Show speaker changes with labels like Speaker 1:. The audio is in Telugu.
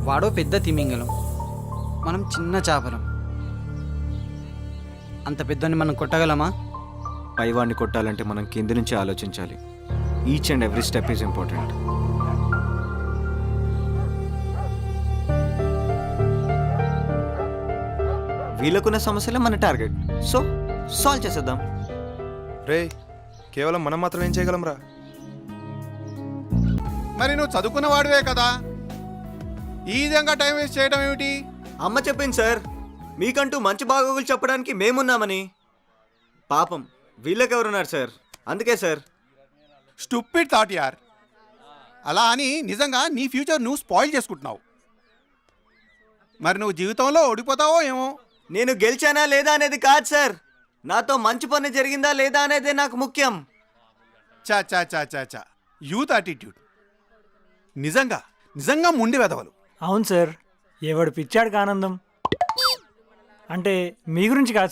Speaker 1: వాడో పెద్ద తిమింగలం, మనం చిన్న చేపలం. అంత పెద్దని మనం కొట్టగలమా?
Speaker 2: పైవాడిని కొట్టాలంటే మనం కింది నుంచి ఆలోచించాలి. Each and every step is important. వీళ్ళకున్న సమస్యలే మన టార్గెట్, సో సాల్వ్ చేసేద్దాం.
Speaker 3: రే, కేవలం మనం మాత్రం ఏం చేయగలం రా?
Speaker 4: మరి నువ్వు చదువుకున్న వాడివే కదా, ఈ విధంగా టైం వేస్ట్ చేయడం ఏమిటి?
Speaker 2: అమ్మ చెప్పింది సార్, మీకంటూ మంచి బాగోగులు చెప్పడానికి మేమున్నామని. పాపం వీళ్ళకెవరున్నారు సార్, అందుకే సార్.
Speaker 4: స్టూపిడ్ థాట్ యార్. అలా అని నిజంగా నీ ఫ్యూచర్ నువ్వు స్పాయిల్ చేసుకుంటున్నావు. మరి నువ్వు జీవితంలో ఓడిపోతావో ఏమో.
Speaker 2: నేను గెలిచానా లేదా అనేది కాదు సార్, నాతో మంచి పని జరిగిందా లేదా అనేదే నాకు ముఖ్యం.
Speaker 4: చా చా చా చా చా యూత్ యాటిట్యూడ్. నిజంగా నిజంగా ముండి వెదవలు.
Speaker 5: అవును సార్, ఎవడు పిచ్చాడికి ఆనందం. అంటే మీ గురించి కాదు